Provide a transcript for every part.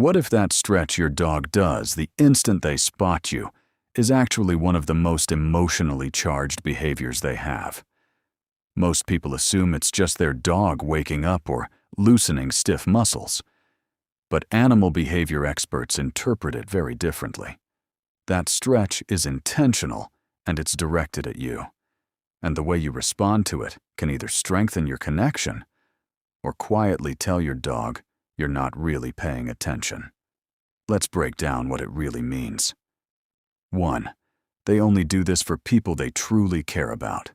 What if that stretch your dog does the instant they spot you is actually one of the most emotionally charged behaviors they have? Most people assume it's just their dog waking up or loosening stiff muscles. But animal behavior experts interpret it very differently. That stretch is intentional and it's directed at you. And the way you respond to it can either strengthen your connection or quietly tell your dog you're not really paying attention. Let's break down what it really means. 1. They only do this for people they truly care about.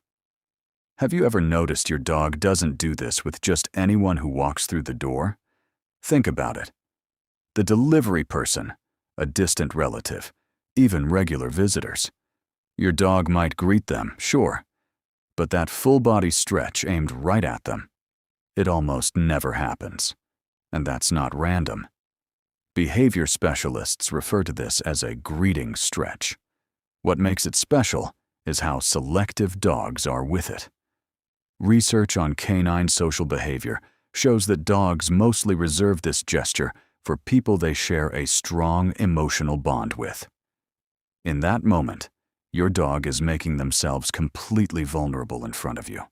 Have you ever noticed your dog doesn't do this with just anyone who walks through the door? Think about it. The delivery person, a distant relative, even regular visitors. Your dog might greet them, sure, but that full-body stretch aimed right at them, it almost never happens. And that's not random. Behavior specialists refer to this as a greeting stretch. What makes it special is how selective dogs are with it. Research on canine social behavior shows that dogs mostly reserve this gesture for people they share a strong emotional bond with. In that moment, your dog is making themselves completely vulnerable in front of you,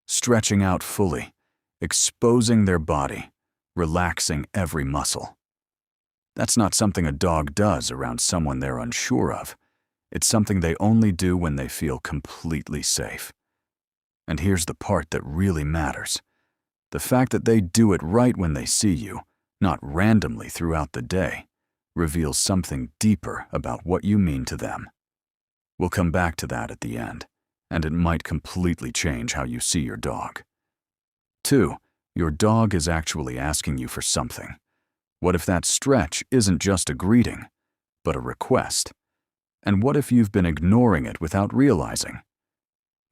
stretching out fully, exposing their body, relaxing every muscle. That's not something a dog does around someone they're unsure of. It's something they only do when they feel completely safe. And here's the part that really matters. The fact that they do it right when they see you, not randomly throughout the day, reveals something deeper about what you mean to them. We'll come back to that at the end, and it might completely change how you see your dog. 2. Your dog is actually asking you for something. What if that stretch isn't just a greeting, but a request? And what if you've been ignoring it without realizing?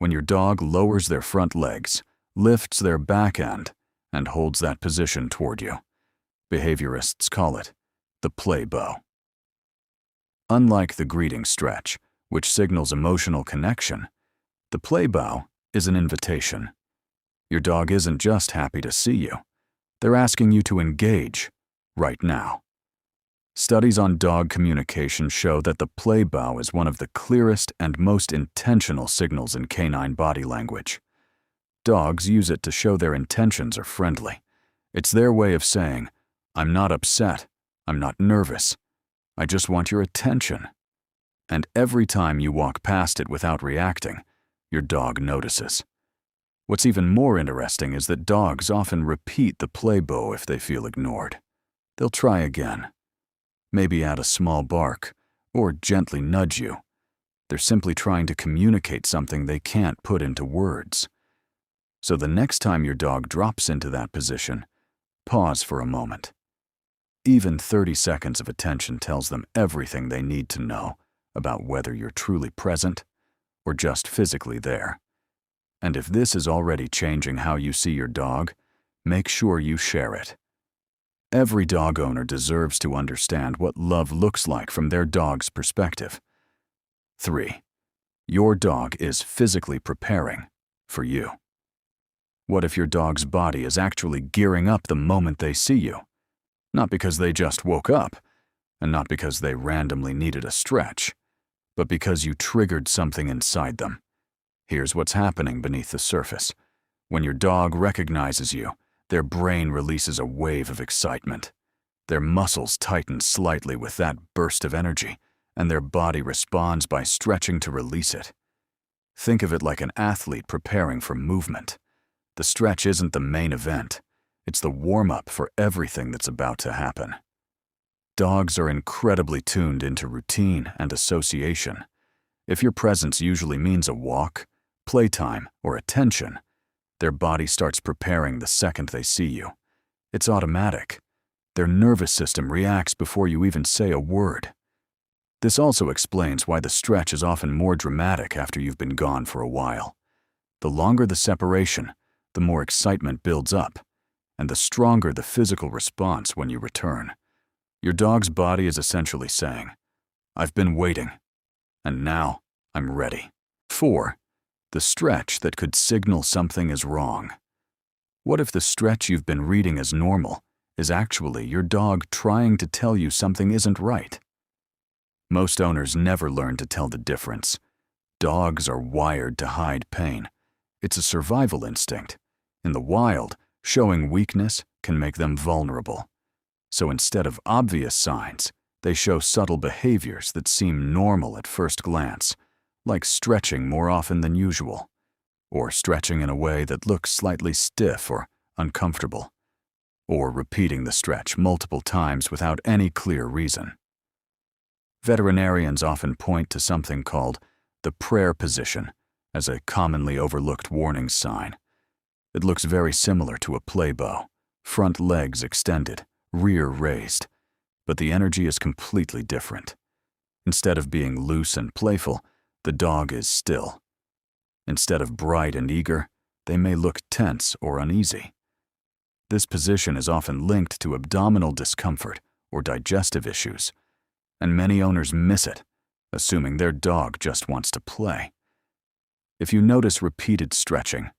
When your dog lowers their front legs, lifts their back end, and holds that position toward you, behaviorists call it the play bow. Unlike the greeting stretch, which signals emotional connection, the play bow is an invitation. Your dog isn't just happy to see you. They're asking you to engage right now. Studies on dog communication show that the play bow is one of the clearest and most intentional signals in canine body language. Dogs use it to show their intentions are friendly. It's their way of saying, "I'm not upset, I'm not nervous, I just want your attention." And every time you walk past it without reacting, your dog notices. What's even more interesting is that dogs often repeat the play bow if they feel ignored. They'll try again. Maybe add a small bark, or gently nudge you. They're simply trying to communicate something they can't put into words. So the next time your dog drops into that position, pause for a moment. Even 30 seconds of attention tells them everything they need to know about whether you're truly present or just physically there. And if this is already changing how you see your dog, make sure you share it. Every dog owner deserves to understand what love looks like from their dog's perspective. 3. Your dog is physically preparing for you. What if your dog's body is actually gearing up the moment they see you? Not because they just woke up, and not because they randomly needed a stretch, but because you triggered something inside them. Here's what's happening beneath the surface. When your dog recognizes you, their brain releases a wave of excitement. Their muscles tighten slightly with that burst of energy, and their body responds by stretching to release it. Think of it like an athlete preparing for movement. The stretch isn't the main event. It's the warm-up for everything that's about to happen. Dogs are incredibly tuned into routine and association. If your presence usually means a walk, playtime, or attention, their body starts preparing the second they see you. It's automatic. Their nervous system reacts before you even say a word. This also explains why the stretch is often more dramatic after you've been gone for a while. The longer the separation, the more excitement builds up, and the stronger the physical response when you return. Your dog's body is essentially saying, "I've been waiting, and now I'm ready." 4. The stretch that could signal something is wrong. What if the stretch you've been reading as normal is actually your dog trying to tell you something isn't right. Most owners never learn to tell the difference. Dogs are wired to hide pain. It's a survival instinct. In the wild, showing weakness can make them vulnerable. So instead of obvious signs, they show subtle behaviors that seem normal at first glance, like stretching more often than usual, or stretching in a way that looks slightly stiff or uncomfortable, or repeating the stretch multiple times without any clear reason. Veterinarians often point to something called the prayer position as a commonly overlooked warning sign. It looks very similar to a play bow, front legs extended, rear raised, but the energy is completely different. Instead of being loose and playful, the dog is still. Instead of bright and eager, they may look tense or uneasy. This position is often linked to abdominal discomfort or digestive issues, and many owners miss it, assuming their dog just wants to play. If you notice repeated stretching,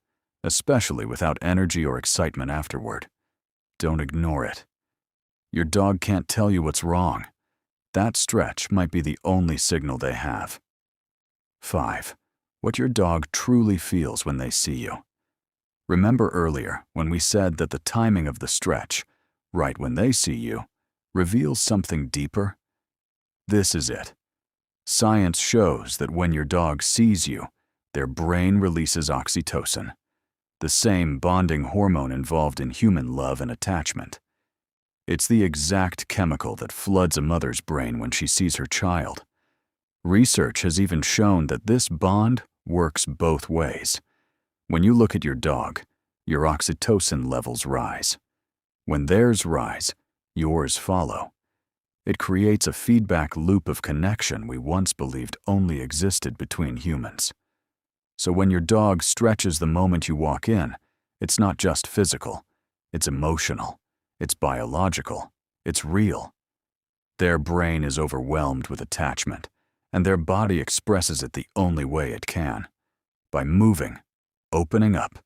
especially without energy or excitement afterward, don't ignore it. Your dog can't tell you what's wrong. That stretch might be the only signal they have. 5. What your dog truly feels when they see you. Remember earlier when we said that the timing of the stretch, right when they see you, reveals something deeper? This is it. Science shows that when your dog sees you, their brain releases oxytocin, the same bonding hormone involved in human love and attachment. It's the exact chemical that floods a mother's brain when she sees her child. Research has even shown that this bond works both ways. When you look at your dog, your oxytocin levels rise. When theirs rise, yours follow. It creates a feedback loop of connection we once believed only existed between humans. So when your dog stretches the moment you walk in, it's not just physical, it's emotional, it's biological, it's real. Their brain is overwhelmed with attachment, and their body expresses it the only way it can, by moving, opening up,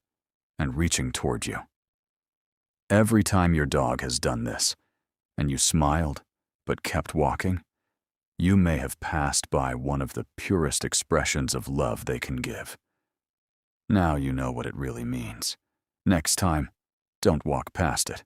and reaching toward you. Every time your dog has done this, and you smiled but kept walking, you may have passed by one of the purest expressions of love they can give. Now you know what it really means. Next time, don't walk past it.